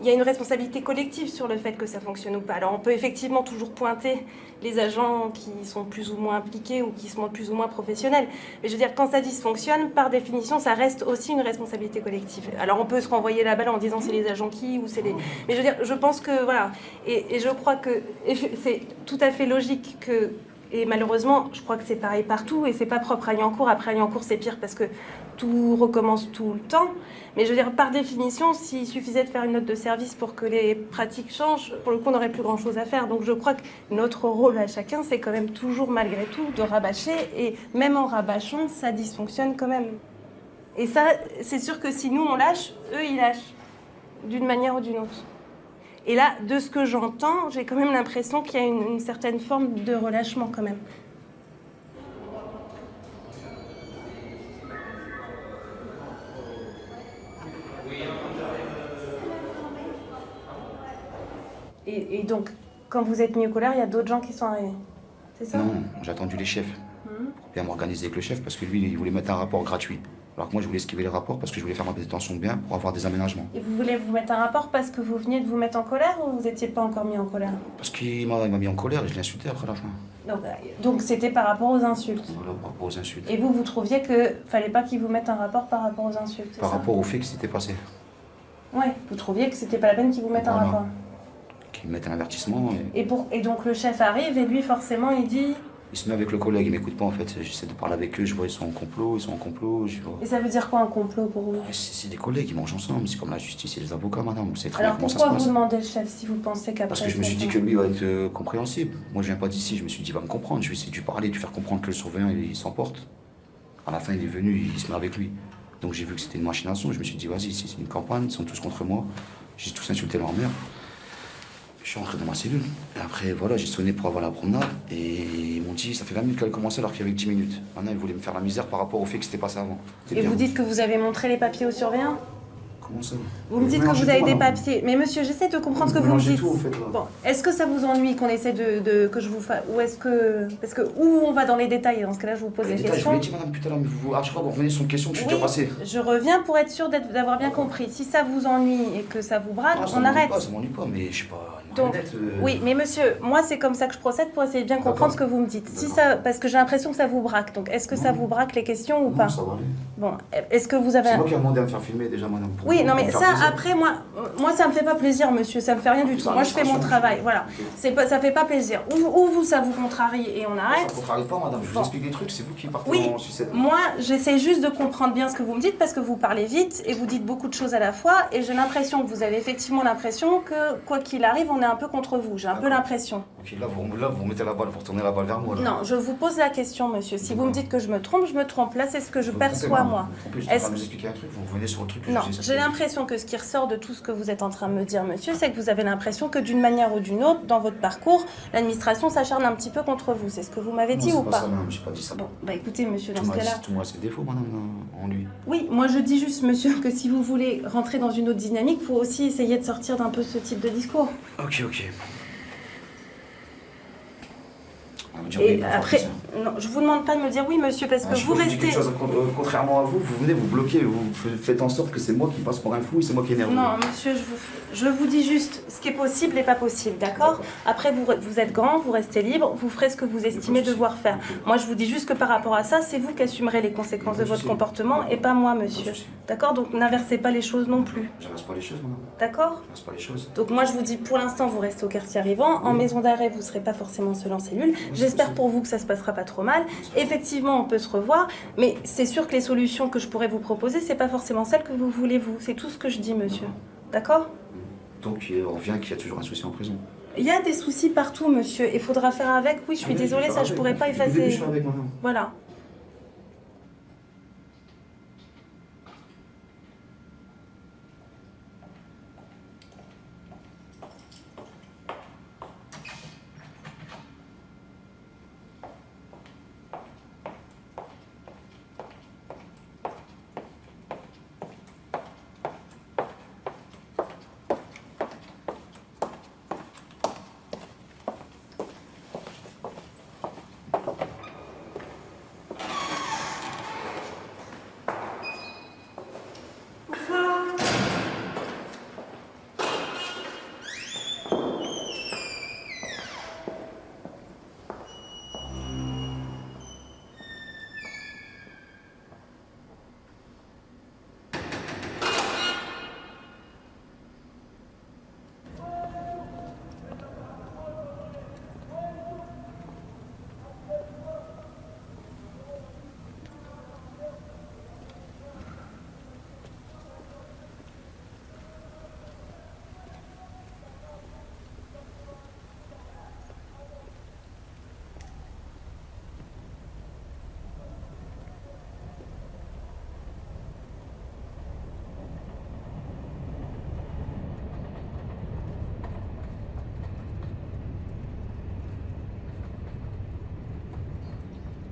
y a une responsabilité collective sur le fait que ça fonctionne ou pas. Alors, on peut effectivement toujours pointer les agents qui sont plus ou moins impliqués ou qui sont plus ou moins professionnels. Mais je veux dire, quand ça dysfonctionne, par définition, ça reste aussi une responsabilité collective. Alors, on peut se renvoyer la balle en disant c'est les agents qui ou c'est les... Mais je veux dire, je pense que, voilà, et je crois que c'est tout à fait logique que... Et malheureusement, je crois que c'est pareil partout et c'est pas propre à Liancourt. Après, à Liancourt, c'est pire parce que tout recommence tout le temps. Mais je veux dire, par définition, s'il suffisait de faire une note de service pour que les pratiques changent, pour le coup, on n'aurait plus grand-chose à faire. Donc je crois que notre rôle à chacun, c'est quand même toujours, malgré tout, de rabâcher. Et même en rabâchant, ça dysfonctionne quand même. Et ça, c'est sûr que si nous, on lâche, eux, ils lâchent. D'une manière ou d'une autre. Et là, de ce que j'entends, j'ai quand même l'impression qu'il y a une certaine forme de relâchement quand même. Et donc, quand vous êtes mis au colère, il y a d'autres gens qui sont arrivés. C'est ça? Non, j'ai attendu les chefs. Pour bien m'organiser avec le chef parce que lui, il voulait mettre un rapport gratuit. Alors que moi, je voulais esquiver les rapports parce que je voulais faire ma détention bien pour avoir des aménagements. Et vous voulez vous mettre un rapport parce que vous veniez de vous mettre en colère ou vous n'étiez pas encore mis en colère? Parce qu'il m'a mis en colère et je l'ai insulté après la fin. Donc c'était par rapport aux insultes? Voilà, par rapport aux insultes. Et vous trouviez qu'il fallait pas qu'il vous mette un rapport par rapport aux insultes? Par rapport au fait que c'était passé. Ouais, vous trouviez que c'était pas la peine qu'il vous mette un rapport? ils me mettent un avertissement. Et donc le chef arrive et lui forcément il dit... Il se met avec le collègue, il m'écoute pas en fait. J'essaie de parler avec eux, je vois ils sont en complot, je vois. Et ça veut dire quoi un complot pour vous? C'est des collègues, ils mangent ensemble, c'est comme la justice et les avocats, madame. C'est très Alors bien comment ça se pourquoi passe. vous demandez le chef si vous pensez qu'après... Parce que je me suis dit que lui va être compréhensible. Moi je viens pas d'ici, je me suis dit il va me comprendre. Je vais essayer de lui parler, de lui faire comprendre que le surveillant il s'emporte. À la fin il est venu, il se met avec lui. Donc j'ai vu que c'était une machination, je me suis dit vas-y, ici c'est une campagne, ils sont tous contre moi. J'ai tous insulté leur mère. Je suis rentré dans ma cellule. Et après, voilà, j'ai sonné pour avoir la promenade. Et ils m'ont dit, ça fait 20 minutes qu'elle commençait alors qu'il y avait que 10 minutes. Maintenant, ils voulaient me faire la misère par rapport au fait que c'était passé avant. Et vous dites que vous avez montré les papiers au surveillant? Comment ça? Vous me dites que vous avez des papiers. Mais monsieur, j'essaie de comprendre ce que vous me dites. Tout, en fait, là. Bon, est-ce que ça vous ennuie qu'on essaie que je vous fasse... Ou est-ce que... Parce que où on va dans les détails, et dans ce cas-là, je vous pose des questions. Je vous l'ai dit, madame, putain, mais à chaque fois que vous revenez sur une question que je suis déjà passé. Je reviens pour être sûr d'avoir bien compris. Si ça vous ennuie et que ça vous braque, on arrête. Ça m'ennuie pas, mais je sais pas... Donc, oui, mais monsieur, moi c'est comme ça que je procède pour essayer de bien comprendre ce que vous me dites. Si ça, parce que j'ai l'impression que ça vous braque. Donc, est-ce que ça vous braque les questions ou pas? Ça va aller. Bon, est-ce que vous avez... C'est moi qui ai demandé à me faire filmer déjà, madame. Oui, non, mais ça, après, moi, ça me fait pas plaisir, monsieur. Ça me fait rien du tout. Moi, je fais mon travail. Voilà. Ça fait pas plaisir. Ou vous, ça vous contrarie et on arrête. Ça ne contrarie pas, madame. Je vous explique des trucs. C'est vous qui partez en sucette. Moi, j'essaie juste de comprendre bien ce que vous me dites parce que vous parlez vite et vous dites beaucoup de choses à la fois. Et j'ai l'impression que vous avez effectivement l'impression que, quoi qu'il arrive, on est un peu contre vous. J'ai un peu l'impression. Ok, là, vous mettez la balle, vous retournez la balle vers moi. Là. Non, je vous pose la question, monsieur. Si vous me dites que je me trompe, je me trompe. Là, c'est ce que je perçois, moi. Je vais vous expliquer un truc, vous revenez sur le truc que non, j'ai l'impression que ce qui ressort de tout ce que vous êtes en train de me dire, monsieur, c'est que vous avez l'impression que d'une manière ou d'une autre, dans votre parcours, l'administration s'acharne un petit peu contre vous. C'est ce que vous m'avez dit ou pas? Ça, madame, j'ai pas dit ça. Bon, bah écoutez, monsieur, dans ce cas-là... Tout moi, c'est défaut, madame, en lui. Oui, moi je dis juste, monsieur, que si vous voulez rentrer dans une autre dynamique, il faut aussi essayer de sortir d'un peu ce type de discours. Ok. Et après, non, je vous demande pas de me dire oui, monsieur, parce que vous restez... Quelque chose, contrairement à vous, vous venez, vous bloquez, vous faites en sorte que c'est moi qui passe pour un fou et c'est moi qui est nerveux. Non, monsieur, je vous dis juste ce qui est possible et pas possible, d'accord? Après, vous êtes grand, vous restez libre, vous ferez ce que vous estimez devoir faire. Moi, je vous dis juste que par rapport à ça, c'est vous qui assumerez les conséquences de votre comportement et pas moi, monsieur. D'accord? Donc, n'inversez pas les choses non plus. J'inverse pas les choses, madame. D'accord? J'inverse pas les choses. Donc, moi, je vous dis, pour l'instant, vous restez au quartier arrivant. En maison d'arrêt, vous ne serez pas forcément seul en cellule. J'espère pour vous que ça se passera pas trop mal. Effectivement, on peut se revoir, mais c'est sûr que les solutions que je pourrais vous proposer, c'est pas forcément celles que vous voulez, vous. C'est tout ce que je dis, monsieur. D'accord? Donc, on revient qu'il y a toujours un souci en prison. Il y a des soucis partout, monsieur. Il faudra faire avec. Oui, je suis désolée, ça, je pourrais pas effacer. Je suis avec, madame. Voilà.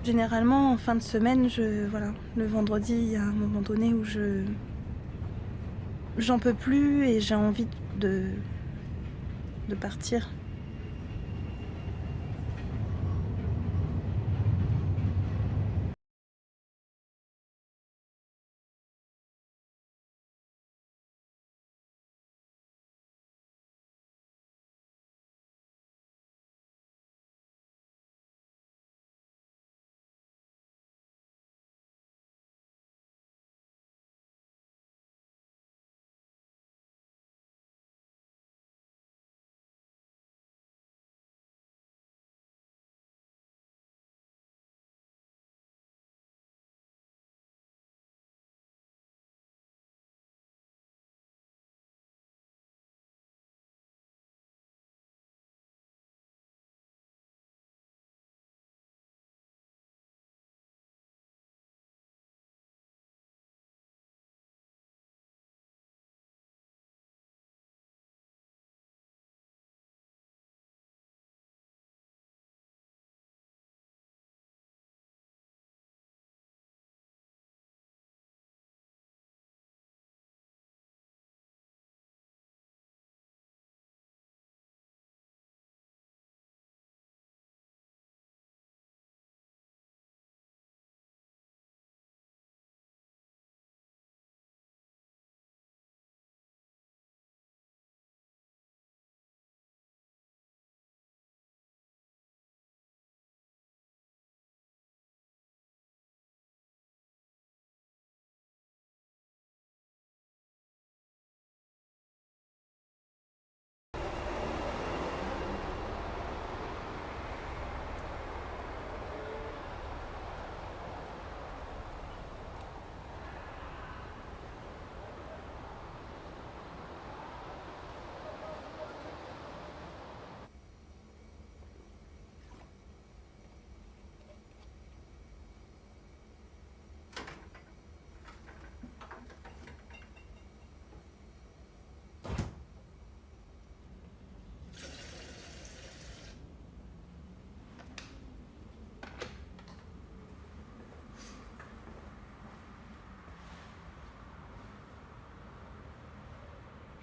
Généralement, en fin de semaine, le vendredi, il y a un moment donné où j'en peux plus et j'ai envie de partir.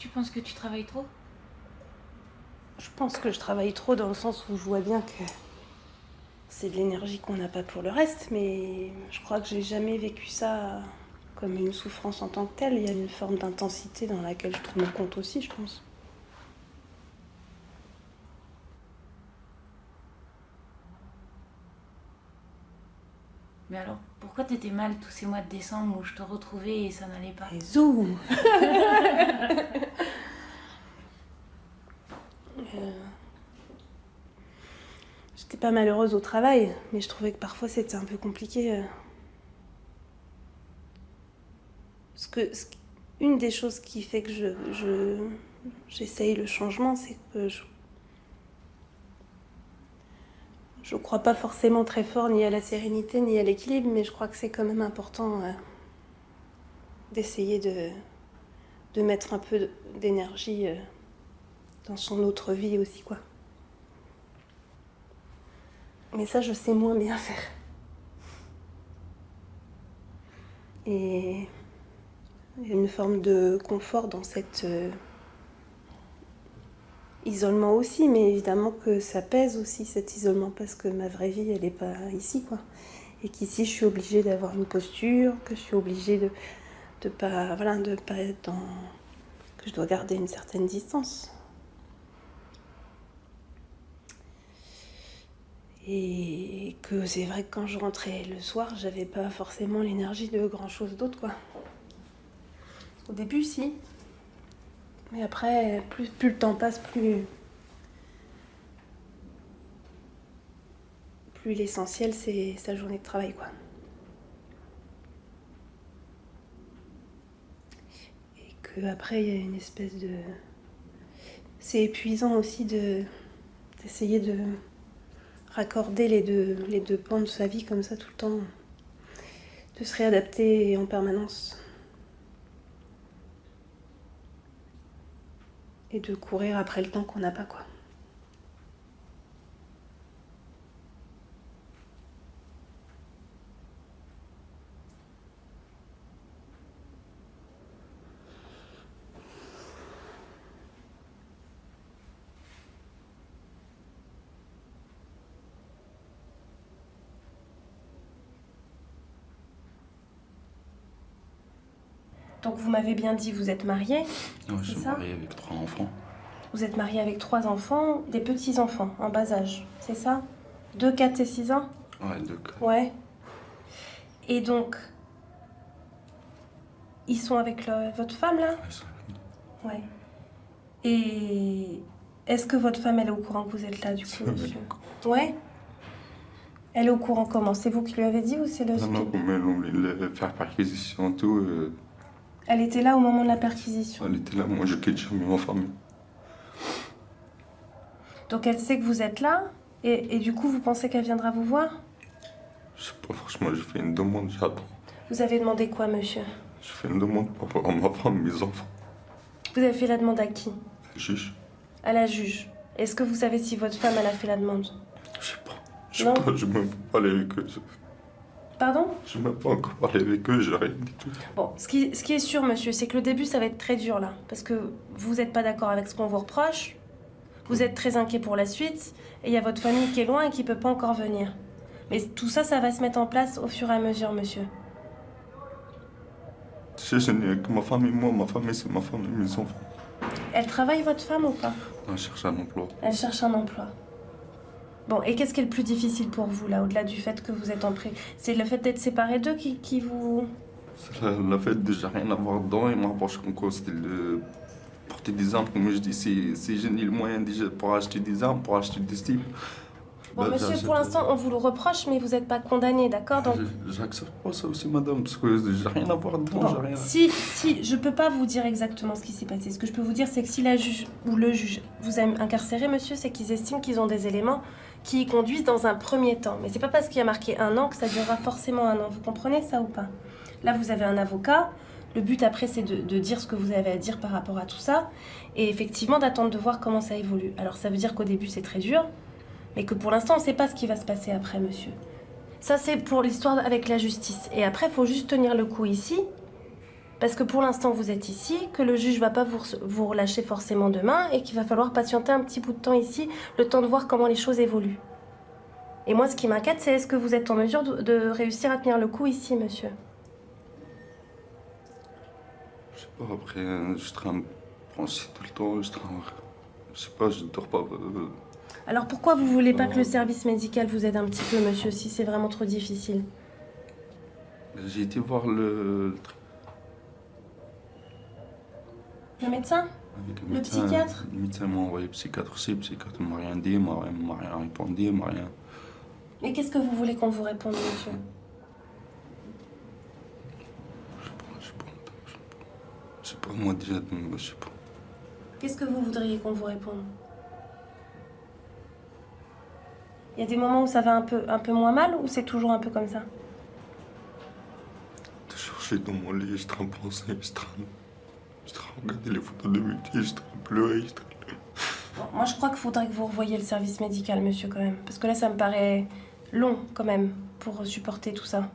Tu penses que tu travailles trop? Je pense que je travaille trop dans le sens où je vois bien que c'est de l'énergie qu'on n'a pas pour le reste, mais je crois que j'ai jamais vécu ça comme une souffrance en tant que telle. Il y a une forme d'intensité dans laquelle je trouve mon compte aussi, je pense. Mais alors, pourquoi t'étais mal tous ces mois de décembre où je te retrouvais et ça n'allait pas? Et zou J'étais pas malheureuse au travail, mais je trouvais que parfois c'était un peu compliqué. Une des choses qui fait que j'essaye le changement, c'est que je crois pas forcément très fort ni à la sérénité ni à l'équilibre, mais je crois que c'est quand même important d'essayer de mettre un peu d'énergie dans son autre vie aussi, quoi. Mais ça, je sais moins bien faire. Et il y a une forme de confort dans cet isolement aussi, mais évidemment que ça pèse aussi, cet isolement, parce que ma vraie vie, elle n'est pas ici, quoi. Et qu'ici, je suis obligée d'avoir une posture, que je suis obligée de pas être dans... que je dois garder une certaine distance. Et que c'est vrai que quand je rentrais le soir, j'avais pas forcément l'énergie de grand-chose d'autre, quoi. Au début, si. Mais après, plus le temps passe, plus l'essentiel, c'est sa journée de travail, quoi. Et qu'après, il y a une espèce de... C'est épuisant aussi d'essayer de raccorder les deux pans de sa vie comme ça tout le temps. De se réadapter en permanence. Et de courir après le temps qu'on n'a pas, quoi. Donc vous m'avez bien dit, vous êtes marié? Ouais, je suis marié avec 3 enfants. Vous êtes marié avec 3 enfants, des petits-enfants en bas âge, c'est ça? 2, 4 et 6 ans? Ouais, 2, 4. Ouais. Et donc, ils sont avec votre femme, là? Ouais, ils sont avec nous. Ouais. Et est-ce que votre femme, elle est au courant que vous êtes là, du coup, monsieur? Ouais. Elle est au courant comment? C'est vous qui lui avez dit ou c'est le... Non, mais on voulait faire perquisition et tout. Elle était là au moment de la perquisition? Elle était là, moi je quitte jamais ma famille. Donc elle sait que vous êtes là, et du coup, vous pensez qu'elle viendra vous voir? Je sais pas, franchement, j'ai fait une demande, j'attends. Vous avez demandé quoi, monsieur? J'ai fait une demande pour voir ma femme, mes enfants. Vous avez fait la demande à qui? Le juge. À la juge. Est-ce que vous savez si votre femme, elle a fait la demande? Je sais pas. Je sais pas, je n'ai même pas parlé avec eux. Pardon? Je n'ai même pas encore parlé avec eux, j'ai rien dit tout. Bon, ce qui est sûr, monsieur, c'est que le début, ça va être très dur, là. Parce que vous n'êtes pas d'accord avec ce qu'on vous reproche. Vous êtes très inquiet pour la suite. Et il y a votre famille qui est loin et qui ne peut pas encore venir. Mais tout ça, ça va se mettre en place au fur et à mesure, monsieur. Tu sais, je n'ai que ma famille, moi, ma famille, c'est ma femme et mes enfants. Elle travaille, votre femme, ou pas? Non, elle cherche un emploi. Elle cherche un emploi. Bon, et qu'est-ce qui est le plus difficile pour vous, là, au-delà du fait que vous êtes en pré... C'est le fait d'être séparés d'eux qui vous... C'est le fait de déjà rien avoir dedans et moi, en quoi c'était de porter des armes. Comme je dis, si je n'ai le moyen déjà pour acheter des armes, pour acheter des styles. Bon, monsieur, pour l'instant, on vous le reproche, mais vous n'êtes pas condamné, d'accord? Donc... J'accepte pas ça aussi, madame, parce que j'ai rien à voir dedans, j'ai rien. Si, je peux pas vous dire exactement ce qui s'est passé. Ce que je peux vous dire, c'est que si la juge ou le juge vous a incarcéré, monsieur, c'est qu'ils estiment qu'ils ont des éléments qui y conduisent dans un premier temps. Mais c'est pas parce qu'il y a marqué 1 an que ça durera forcément 1 an. Vous comprenez ça ou pas? Là, vous avez un avocat. Le but après, c'est de dire ce que vous avez à dire par rapport à tout ça. Et effectivement, d'attendre de voir comment ça évolue. Alors, ça veut dire qu'au début, c'est très dur. Mais que pour l'instant, on ne sait pas ce qui va se passer après, monsieur. Ça, c'est pour l'histoire avec la justice. Et après, il faut juste tenir le coup ici. Parce que pour l'instant, vous êtes ici, que le juge ne va pas vous relâcher forcément demain et qu'il va falloir patienter un petit bout de temps ici, le temps de voir comment les choses évoluent. Et moi, ce qui m'inquiète, c'est est-ce que vous êtes en mesure de réussir à tenir le coup ici, monsieur? Je sais pas, après, je traîne penser tout le temps, je traîne. Je sais pas, je dors pas. Alors pourquoi vous voulez pas que le service médical vous aide un petit peu, monsieur, si c'est vraiment trop difficile? J'ai été voir le médecin? Le psychiatre? Le médecin m'a envoyé psychiatre aussi, le psychiatre m'a rien dit, m'a rien répondu, m'a rien. Mais qu'est-ce que vous voulez qu'on vous réponde, monsieur? Je sais pas, moi déjà, je sais pas. Qu'est-ce que vous voudriez qu'on vous réponde? Il y a des moments où ça va un peu moins mal ou c'est toujours un peu comme ça? Toujours je suis dans mon lit, je traîne penser, je traîne regarder les photos de Muti, je traîne pleurer, je traîne... Bon, moi je crois qu'il faudrait que vous revoyiez le service médical, monsieur, quand même. Parce que là, ça me paraît long, quand même, pour supporter tout ça.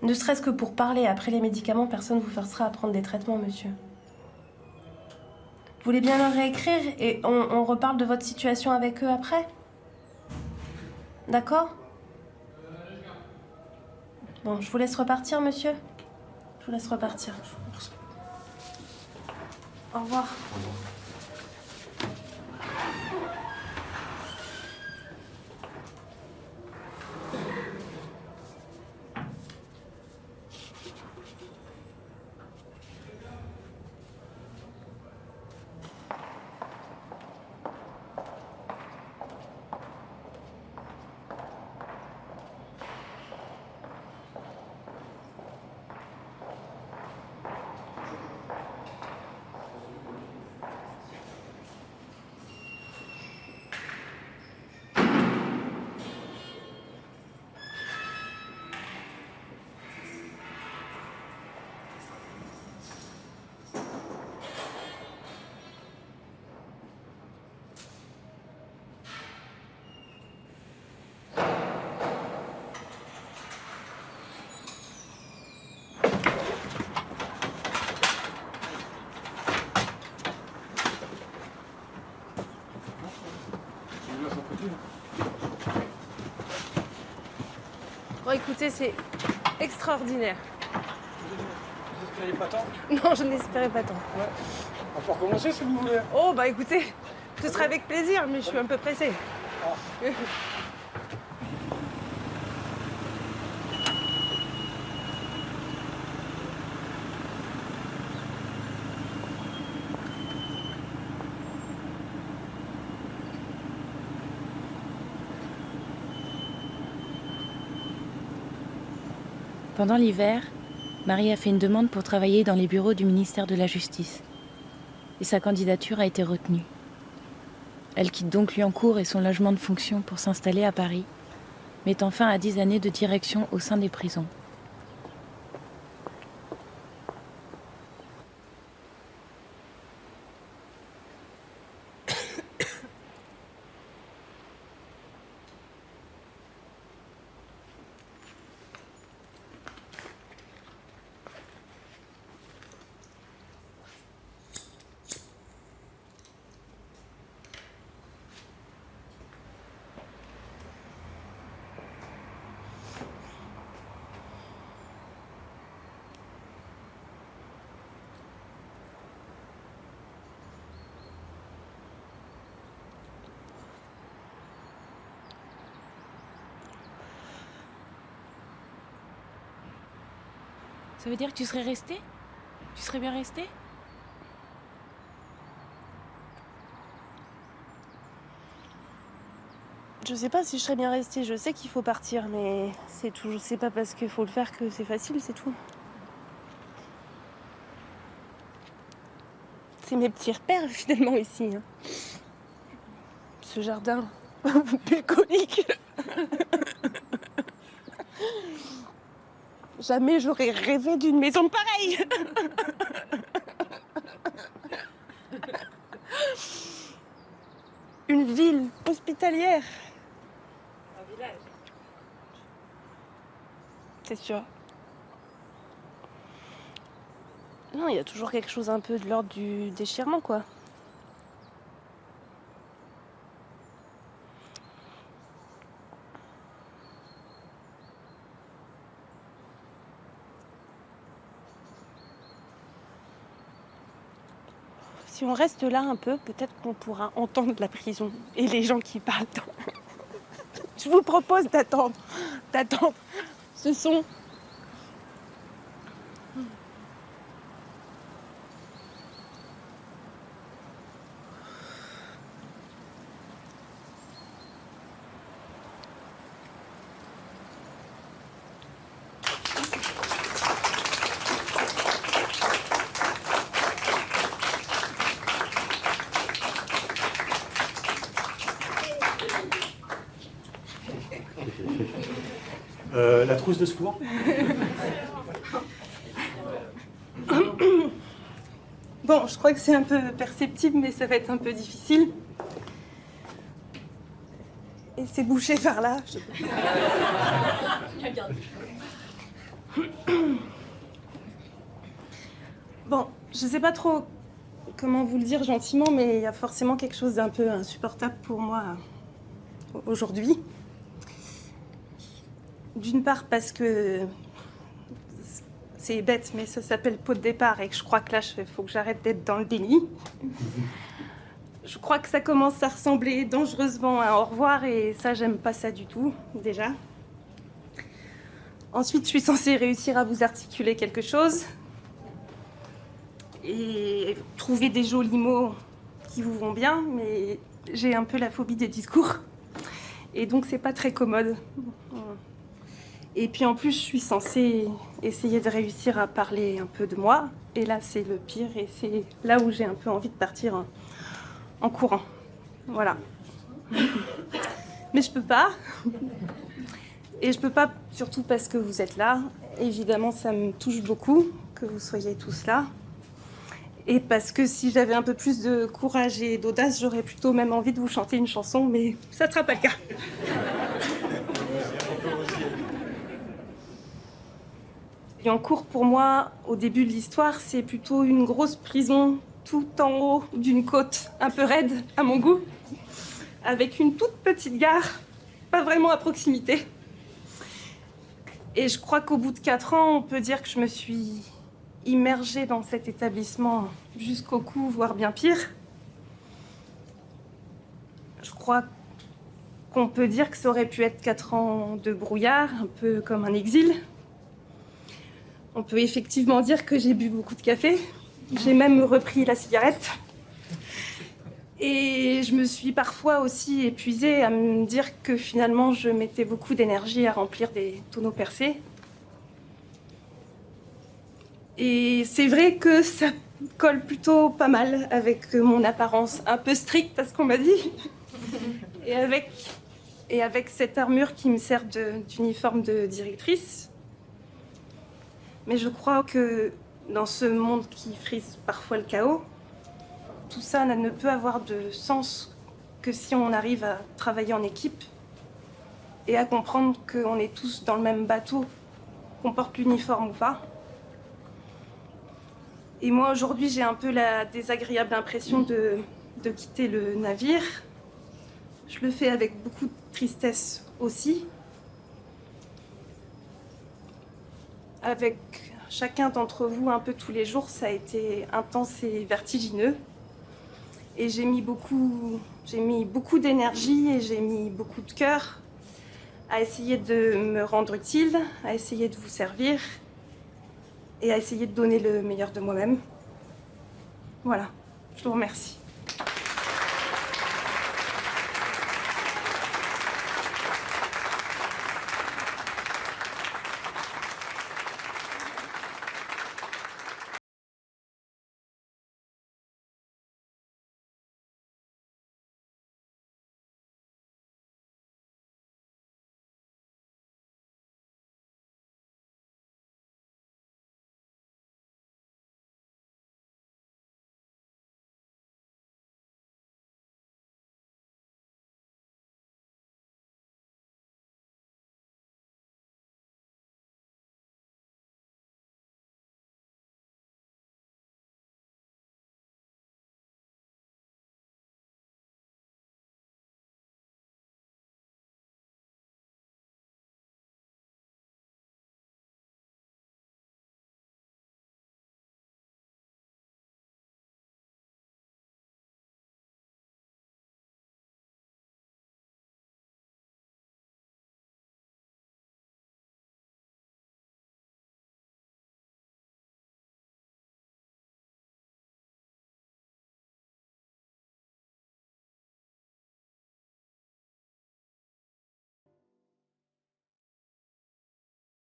Ne serait-ce que pour parler après les médicaments, personne ne vous forcera à prendre des traitements, monsieur. Vous voulez bien leur réécrire et on reparle de votre situation avec eux après? D'accord? Bon, je vous laisse repartir, monsieur. Je vous laisse repartir. Merci. Au revoir. Au revoir. Bon, écoutez, c'est extraordinaire. Vous n'espériez pas tant? Non, je n'espérais pas tant. Ouais. On peut recommencer si vous voulez. Oh, bah écoutez, ce serait avec plaisir, mais je suis un peu pressée. Ah. Pendant l'hiver, Marie a fait une demande pour travailler dans les bureaux du ministère de la Justice. Et sa candidature a été retenue. Elle quitte donc Liancourt et son logement de fonction pour s'installer à Paris, mettant fin à 10 années de direction au sein des prisons. Ça veut dire que tu serais resté? Tu serais bien resté? Je sais pas si je serais bien restée. Je sais qu'il faut partir, mais c'est pas parce qu'il faut le faire que c'est facile, c'est tout. C'est mes petits repères finalement ici. Hein. Ce jardin bucolique. Jamais j'aurais rêvé d'une maison pareille. Une ville hospitalière. Un village. C'est sûr. Non, il y a toujours quelque chose un peu de l'ordre du déchirement, quoi. Si on reste là un peu, peut-être qu'on pourra entendre la prison et les gens qui parlent. Je vous propose d'attendre ce son. La trousse de secours. Bon, je crois que c'est un peu perceptible, mais ça va être un peu difficile. Et c'est bouché par là. Bon, je sais pas trop comment vous le dire gentiment, mais il y a forcément quelque chose d'un peu insupportable pour moi aujourd'hui. D'une part parce que c'est bête, mais ça s'appelle pot de départ et que je crois que là, il faut que j'arrête d'être dans le déni. Je crois que ça commence à ressembler dangereusement à un au revoir et ça, j'aime pas ça du tout, déjà. Ensuite, je suis censée réussir à vous articuler quelque chose et trouver des jolis mots qui vous vont bien, mais j'ai un peu la phobie des discours et donc c'est pas très commode. Et puis en plus, je suis censée essayer de réussir à parler un peu de moi. Et là, c'est le pire. Et c'est là où j'ai un peu envie de partir en courant. Voilà. Mais je peux pas. Et je peux pas, surtout parce que vous êtes là. Évidemment, ça me touche beaucoup que vous soyez tous là. Et parce que si j'avais un peu plus de courage et d'audace, j'aurais plutôt même envie de vous chanter une chanson. Mais ça ne sera pas le cas. Liancourt, pour moi, au début de l'histoire, c'est plutôt une grosse prison tout en haut d'une côte un peu raide, à mon goût, avec une toute petite gare, pas vraiment à proximité. Et je crois qu'au bout de 4 ans, on peut dire que je me suis immergée dans cet établissement jusqu'au cou, voire bien pire. Je crois qu'on peut dire que ça aurait pu être 4 ans de brouillard, un peu comme un exil. On peut effectivement dire que j'ai bu beaucoup de café. J'ai même repris la cigarette. Et je me suis parfois aussi épuisée à me dire que finalement, je mettais beaucoup d'énergie à remplir des tonneaux percés. Et c'est vrai que ça colle plutôt pas mal avec mon apparence un peu stricte, à ce qu'on m'a dit. Et avec cette armure qui me sert d'uniforme de directrice. Mais je crois que dans ce monde qui frise parfois le chaos, tout ça ne peut avoir de sens que si on arrive à travailler en équipe et à comprendre qu'on est tous dans le même bateau, qu'on porte l'uniforme ou pas. Et moi, aujourd'hui, j'ai un peu la désagréable impression de quitter le navire. Je le fais avec beaucoup de tristesse aussi. Avec chacun d'entre vous, un peu tous les jours, ça a été intense et vertigineux. Et j'ai mis beaucoup d'énergie et j'ai mis beaucoup de cœur à essayer de me rendre utile, à essayer de vous servir et à essayer de donner le meilleur de moi-même. Voilà, je vous remercie.